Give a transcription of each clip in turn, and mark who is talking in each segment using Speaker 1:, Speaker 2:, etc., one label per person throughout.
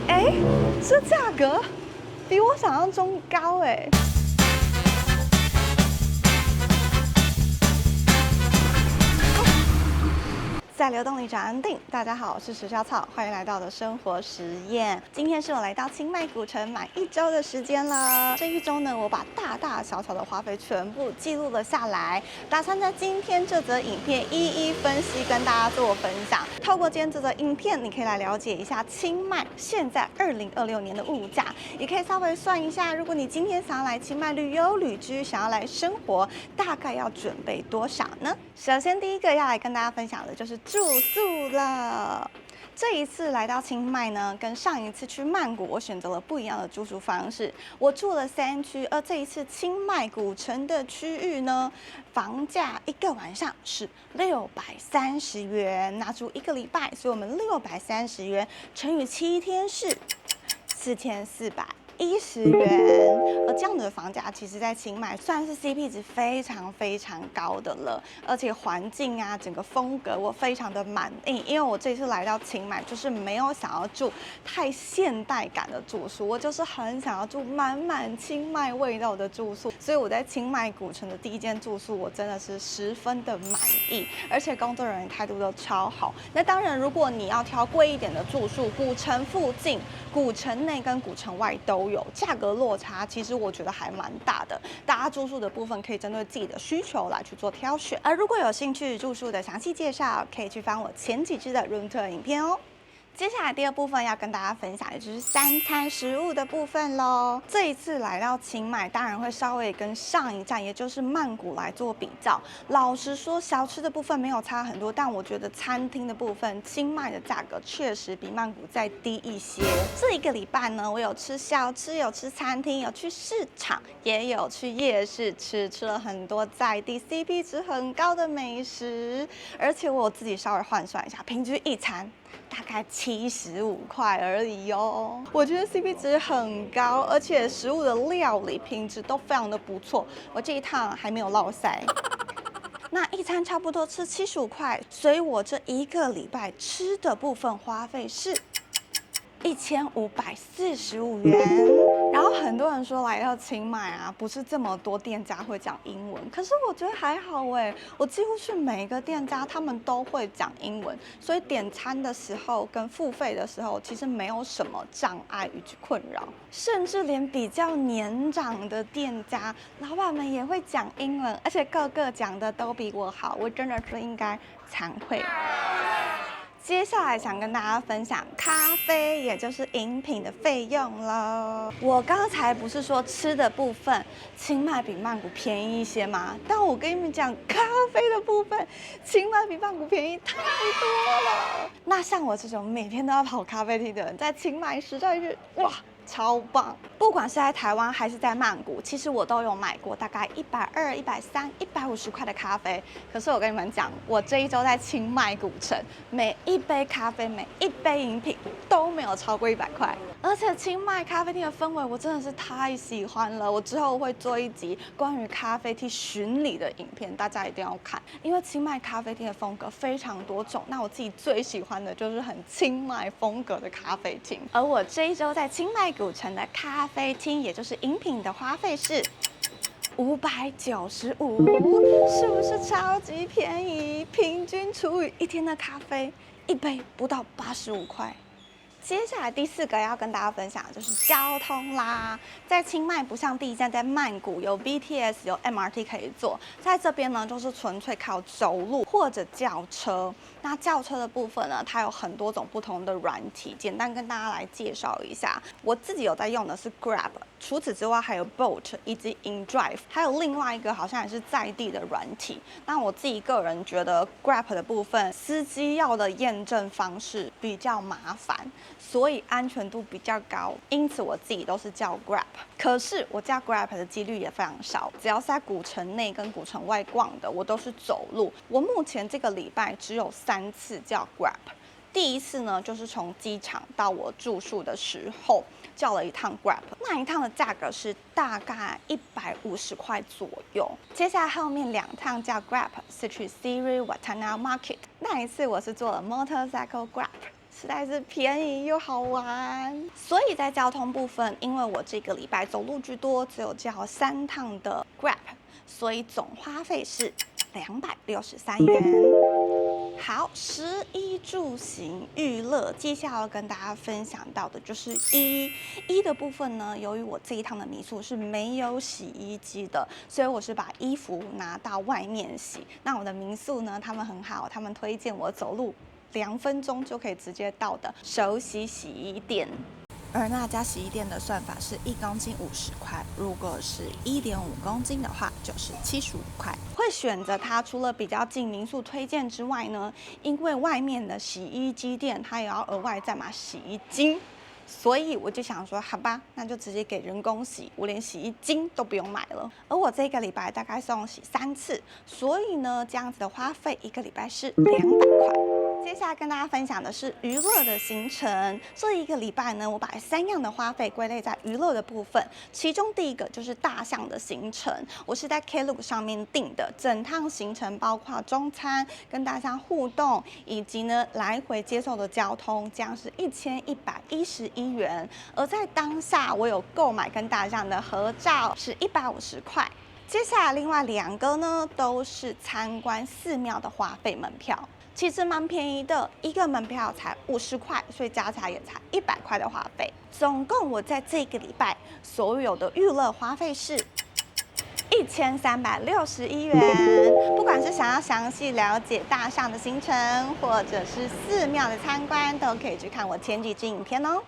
Speaker 1: 哎，这价格比我想象中高哎。在流动里找安定。大家好，我是石小草，欢迎来到我的生活实验。今天是我来到清迈古城满1周的时间了。这1周呢，我把大大小小的花费全部记录了下来，打算在今天这则影片一一分析，跟大家做分享。透过今天这则影片，你可以来了解一下清迈现在2026年的物价，也可以稍微算一下，如果你今天想要来清迈旅游旅居，想要来生活，大概要准备多少呢？首先第一个要来跟大家分享的就是住宿了。这一次来到清迈呢，跟上一次去曼谷，我选择了不一样的住宿方式。我住了3区，而这一次清迈古城的区域呢，房价1个晚上是630元，那住1个礼拜，所以我们630元乘以7天是4410元，而这样的房价其实在清迈算是 CP 值非常非常高的了，而且环境啊，整个风格我非常的满意，因为我这次来到清迈就是没有想要住太现代感的住宿，我就是很想要住满满清迈味道的住宿，所以我在清迈古城的第一间住宿我真的是十分的满意，而且工作人员态度都超好。那当然，如果你要挑贵一点的住宿，古城附近、古城内跟古城外都有，价格落差其实我觉得还蛮大的。大家住宿的部分可以针对自己的需求来去做挑选。而如果有兴趣住宿的详细介绍，可以去翻我前几支的 room tour 影片哦。接下来第二部分要跟大家分享的就是3餐食物的部分咯。这一次来到清迈，当然会稍微跟上一站，也就是曼谷来做比较。老实说，小吃的部分没有差很多，但我觉得餐厅的部分，清迈的价格确实比曼谷再低一些。这1个礼拜呢，我有吃小吃，有吃餐厅，有去市场，也有去夜市吃了很多在地 CP 值很高的美食，而且我自己稍微换算一下，平均一餐大概75块而已哦，我觉得 CP 值很高，而且食物的料理品质都非常的不错。我这一趟还没有落腮。那一餐差不多吃75块，所以我这1个礼拜吃的部分花费是1545元。然后很多人说来到清迈啊，不是这么多店家会讲英文，可是我觉得还好哎，我几乎去每一个店家，他们都会讲英文，所以点餐的时候跟付费的时候，其实没有什么障碍与困扰，甚至连比较年长的店家，老板们也会讲英文，而且个个讲的都比我好，我真的是应该惭愧。接下来想跟大家分享咖啡，也就是饮品的费用了。我刚才不是说吃的部分，清迈比曼谷便宜一些吗？但我跟你们讲，咖啡的部分，清迈比曼谷便宜太多了。那像我这种每天都要跑咖啡厅的人，在清迈实在是哇，超棒！不管是在台湾还是在曼谷，其实我都有买过大概120、130、150块的咖啡。可是我跟你们讲，我这1周在清迈古城，每一杯咖啡、每一杯饮品都没有超过100块。而且清迈咖啡厅的氛围，我真的是太喜欢了。我之后会做一集关于咖啡厅巡礼的影片，大家一定要看，因为清迈咖啡厅的风格非常多种。那我自己最喜欢的就是很清迈风格的咖啡厅。而我这1周在清迈古城的咖啡厅，也就是饮品的花费是595，是不是超级便宜？平均除以1天的咖啡，1杯不到85块。接下来第4个要跟大家分享的就是交通啦。在清迈不像第一站在曼谷有 BTS 有 MRT 可以坐，在这边呢就是纯粹靠走路或者轿车。那轿车的部分呢，它有很多种不同的软体，简单跟大家来介绍一下。我自己有在用的是 Grab， 除此之外还有 Bolt 以及 InDrive， 还有另外一个好像也是在地的软体。那我自己个人觉得 Grab 的部分，司机要的验证方式比较麻烦，所以安全度比较高，因此我自己都是叫 Grab。可是我叫 Grab 的几率也非常少，只要是在古城内跟古城外逛的，我都是走路。我目前这个礼拜只有3次叫 Grab。第一次呢，就是从机场到我住宿的时候叫了一趟 Grab， 那一趟的价格是大概150块左右。接下来后面2趟叫 Grab 是去 Siri Watana Market， 那一次我是做了 Motorcycle Grab。实在是便宜又好玩。所以在交通部分，因为我这个礼拜走路居多，只有叫3趟的 Grab， 所以总花费是263元。好，食衣住行娱乐，接下来要跟大家分享到的就是衣的部分呢。由于我这一趟的民宿是没有洗衣机的，所以我是把衣服拿到外面洗。那我的民宿呢，他们很好，他们推荐我走路2分钟就可以直接到的手洗洗衣店。而那家洗衣店的算法是1公斤50块，如果是1.5公斤的话，就是75块。会选择它，除了比较近民宿推荐之外呢，因为外面的洗衣机店它也要额外再买洗衣精，所以我就想说，好吧，那就直接给人工洗，我连洗衣精都不用买了。而我这个礼拜大概送洗3次，所以呢，这样子的花费1个礼拜是200块。接下来跟大家分享的是娱乐的行程。这1个礼拜呢，我把3样的花费归类在娱乐的部分。其中第一个就是大象的行程，我是在 Klook 上面订的，整趟行程包括中餐、跟大象互动，以及呢来回接受的交通，这样是1111元。而在当下，我有购买跟大象的合照，是150块。接下来另外2个呢，都是参观寺庙的花费门票。其实蛮便宜的，一个门票才50块，所以加起来也才100块的花费。总共我在这个礼拜所有的娱乐花费是1361元。不管是想要详细了解大象的行程，或者是寺庙的参观，都可以去看我前几支影片哦。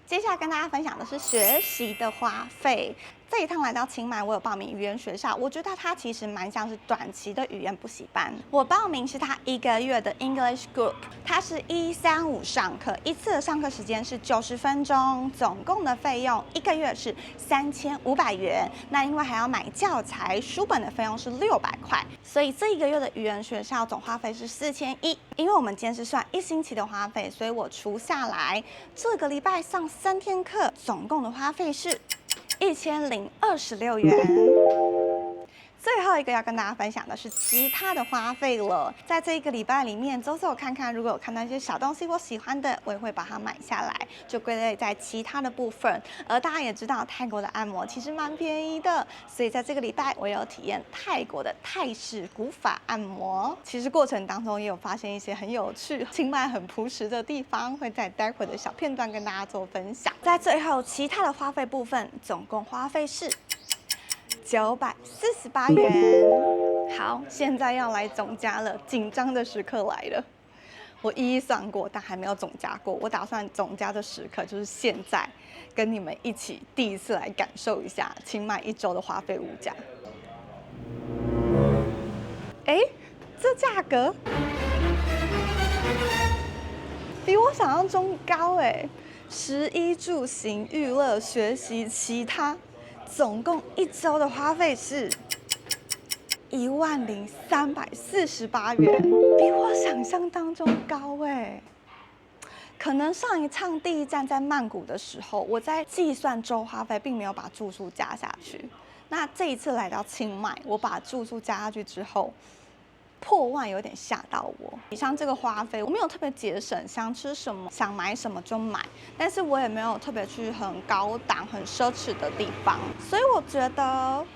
Speaker 1: 接下来跟大家分享的是学习的花费。这一趟来到清迈，我有报名语言学校，我觉得它其实蛮像是短期的语言补习班。我报名是它1个月的 English Group， 它是135上课，一次的上课时间是90分钟，总共的费用1个月是3500元。那因为还要买教材、书本的费用是600块，所以这1个月的语言学校总花费是4100。因为我们今天是算1星期的花费，所以我除下来，这个礼拜上3天课，总共的花费是1026元。最后一个要跟大家分享的是其他的花费了。在这1个礼拜里面，走走看看，如果有看到一些小东西我喜欢的，我也会把它买下来，就归类在其他的部分。而大家也知道，泰国的按摩其实蛮便宜的，所以在这个礼拜我有体验泰国的泰式古法按摩。其实过程当中也有发现一些很有趣、清迈很朴实的地方，会在待会的小片段跟大家做分享。在最后其他的花费部分，总共花费是948元。好，现在要来总价了，紧张的时刻来了。我一一算过，但还没有总价过。我打算总价的时刻就是现在，跟你们一起第一次来感受一下清迈1周的花费物价。哎，这价格比我想象中高哎！食衣住行娱乐学习其他。总共1周的花费是10348元，比我想象当中高哎。可能上一趟第1站在曼谷的时候，我在计算周花费，并没有把住宿加下去。那这一次来到清迈，我把住宿加下去之后，破万有点吓到我。以上这个花费，我没有特别节省，想吃什么、想买什么就买，但是我也没有特别去很高档、很奢侈的地方，所以我觉得，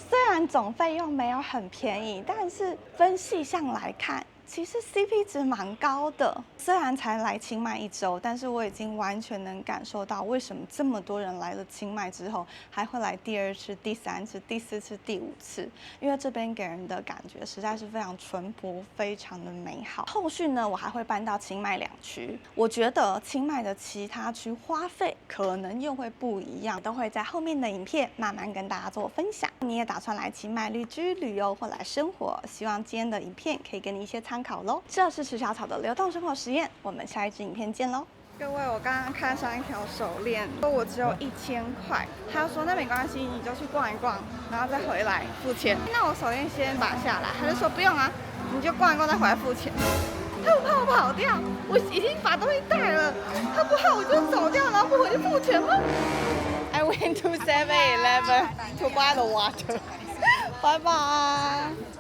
Speaker 1: 虽然总费用没有很便宜，但是分细项来看，其实 CP 值蛮高的。虽然才来清迈1周，但是我已经完全能感受到为什么这么多人来了清迈之后，还会来第2次、第3次、第4次、第5次，因为这边给人的感觉实在是非常淳朴，非常的美好。后续呢，我还会搬到清迈2区，我觉得清迈的其他区花费可能又会不一样，都会在后面的影片慢慢跟大家做分享。你也打算来清迈旅居、旅游或来生活，希望今天的影片可以给你一些参考咯。这是池小草的流动生活实验，我们下一支影片见咯。各位，我刚刚看上一条手链，说我只有1000块，他说那没关系，你就去逛一逛，然后再回来付钱。那我手链先拔下来，他就说不用啊，你就逛一逛再回来付钱。他不怕我跑掉，我已经把东西带了，他不怕我就走掉，然后不回去付钱吗？I went to 7-Eleven to buy the water. 拜拜。